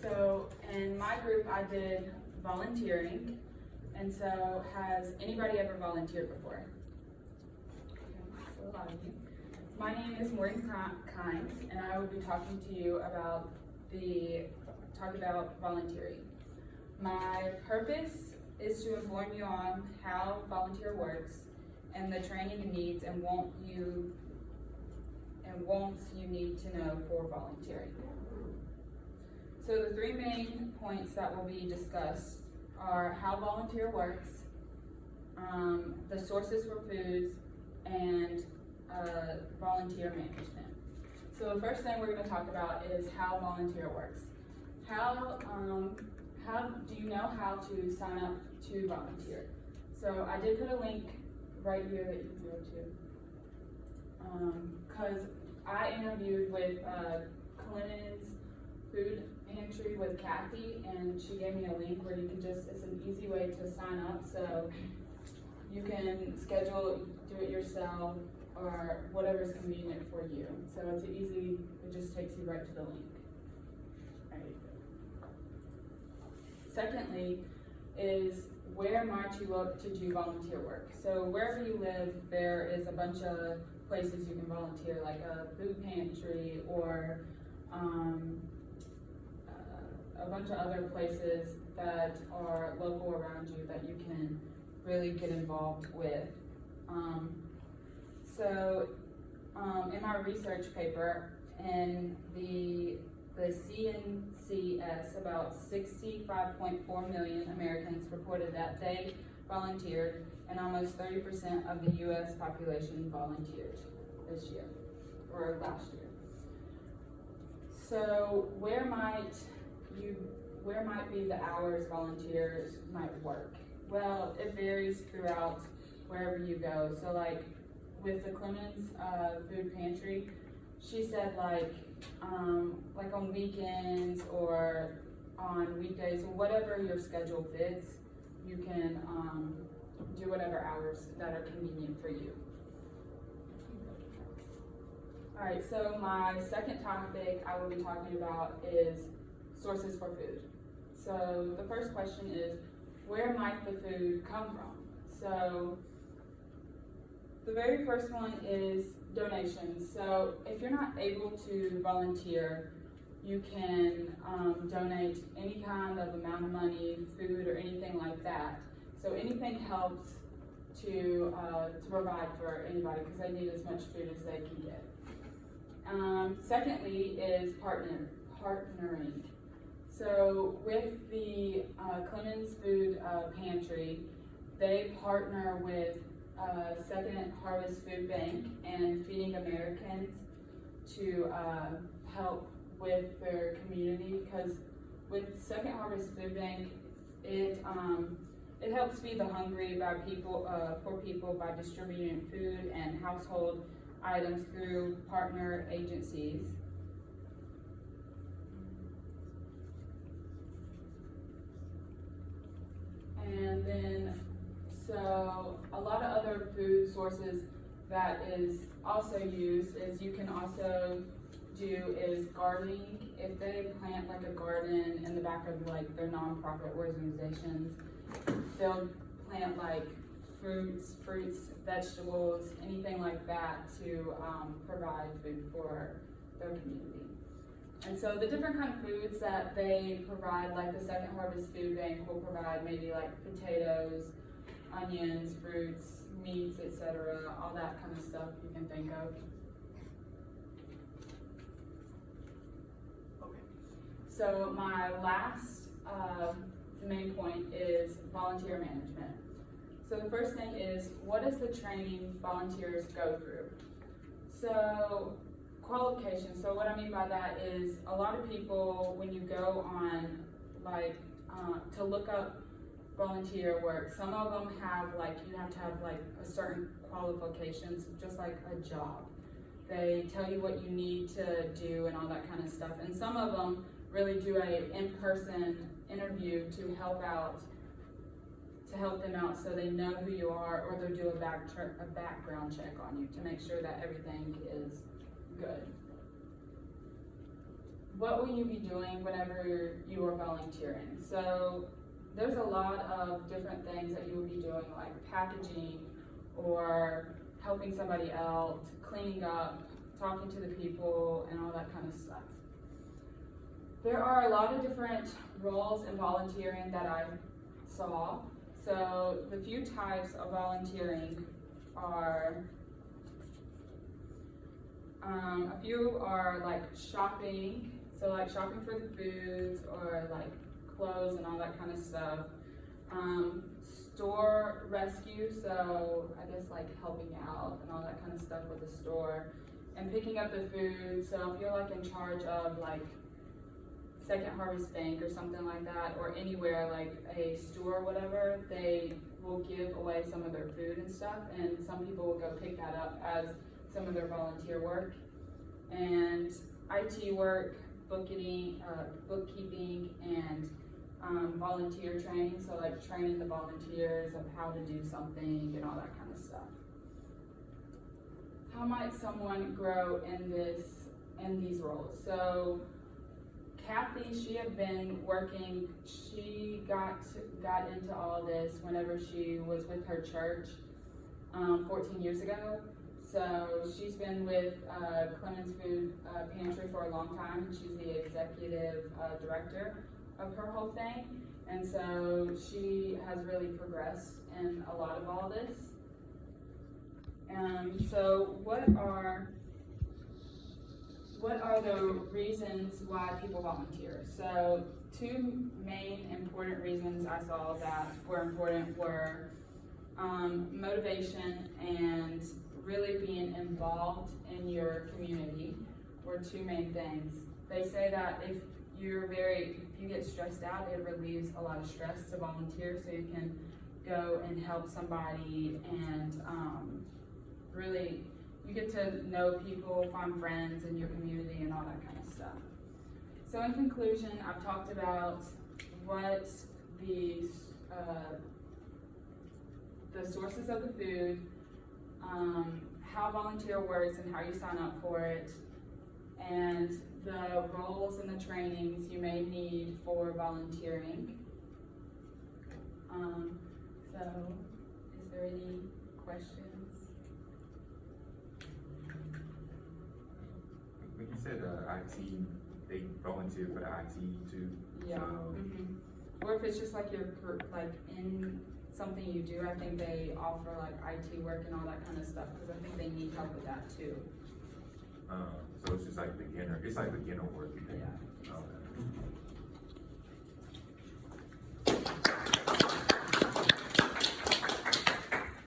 So in my group, I did volunteering. And so has anybody ever volunteered before? Okay, so a lot of you. My name is Morgan Kynes, and I will be talking to you about volunteering. My purpose is to inform you on how volunteer works and the training and needs and wants you need to know for volunteering. So the three main points that will be discussed are how volunteer works, the sources for foods, and volunteer management. So the first thing we're going to talk about is how volunteer works. How do you know how to sign up to volunteer? So I did put a link right here that you can go to, because I interviewed with Clinton's Food Pantry with Kathy, and she gave me a link where you can it's an easy way to sign up, so you can schedule, do it yourself, or whatever is convenient for you. So it just takes you right to the link. There you go. Secondly is where might you look to do volunteer work? So wherever you live, there is a bunch of places you can volunteer, like a food pantry or a bunch of other places that are local around you that you can really get involved with. In my research paper, in the CNCS, about 65.4 million Americans reported that they volunteered, and almost 30% of the U.S. population volunteered this year, or last year. So where might be the hours volunteers might work? Well, it varies throughout wherever you go. So like with the Clemens Food Pantry, she said like on weekends or on weekdays, or whatever your schedule fits, you can do whatever hours that are convenient for you. All right, so my second topic I will be talking about is sources for food. So the first question is, where might the food come from? So the very first one is donations. So if you're not able to volunteer, you can donate any kind of amount of money, food, or anything like that. So anything helps to provide for anybody, because they need as much food as they can get. Secondly is partnering. So with the Clemens Food Pantry, they partner with Second Harvest Food Bank and Feeding Americans to help with their community, because with Second Harvest Food Bank, it helps feed the hungry for people by distributing food and household items through partner agencies. And then, so a lot of other food sources that is also used is you can also do is gardening. If they plant like a garden in the back of like their nonprofit organizations, they'll plant like fruits, vegetables, anything like that to provide food for their community. And so the different kind of foods that they provide, like the Second Harvest Food Bank will provide maybe like potatoes, onions, fruits, meats, etc., all that kind of stuff you can think of. Okay. So my last main point is volunteer management. So the first thing is, what is the training volunteers go through? So qualifications. So what I mean by that is a lot of people, when you go on to look up volunteer work, some of them have you have to have a certain qualifications, just like a job. They tell you what you need to do and all that kind of stuff. And some of them really do a in-person interview to help them out so they know who you are, or they'll do a background check on you to make sure that everything is good. what will you be doing whenever you are volunteering? So there's a lot of different things that you will be doing, like packaging or helping somebody out, cleaning up, talking to the people, and all that kind of stuff. There are a lot of different roles in volunteering that I saw. So the few types of volunteering are, a few are like shopping, so like shopping for the foods or like clothes and all that kind of stuff. Store rescue, so I guess like helping out and all that kind of stuff with the store. And picking up the food, so if you're like in charge of like Second Harvest Bank or something like that, or anywhere like a store or whatever, they will give away some of their food and stuff, and some people will go pick that up as some of their volunteer work. And IT work, bookkeeping, and volunteer training, so like training the volunteers of how to do something and all that kind of stuff. How might someone grow in these roles? So Kathy, she had been working, she got into all this whenever she was with her church 14 years ago. So she's been with Clemens Food Pantry for a long time, and she's the executive director of her whole thing. And so she has really progressed in a lot of all this. So what are the reasons why people volunteer? So two main important reasons I saw that were important were motivation and really being involved in your community were two main things. They say that if you get stressed out, it relieves a lot of stress to volunteer, so you can go and help somebody, and really you get to know people, find friends in your community and all that kind of stuff. So in conclusion, I've talked about what the sources of the food, how volunteer works and how you sign up for it, and the roles and the trainings you may need for volunteering. So is there any questions? When you said IT, they volunteer for the IT too. Yeah. So, Or if it's just like you're like in something you do, I think they offer like IT work and all that kind of stuff, because I think they need help with that too. so it's just like beginner. It's like beginner work. You think? Yeah. Okay.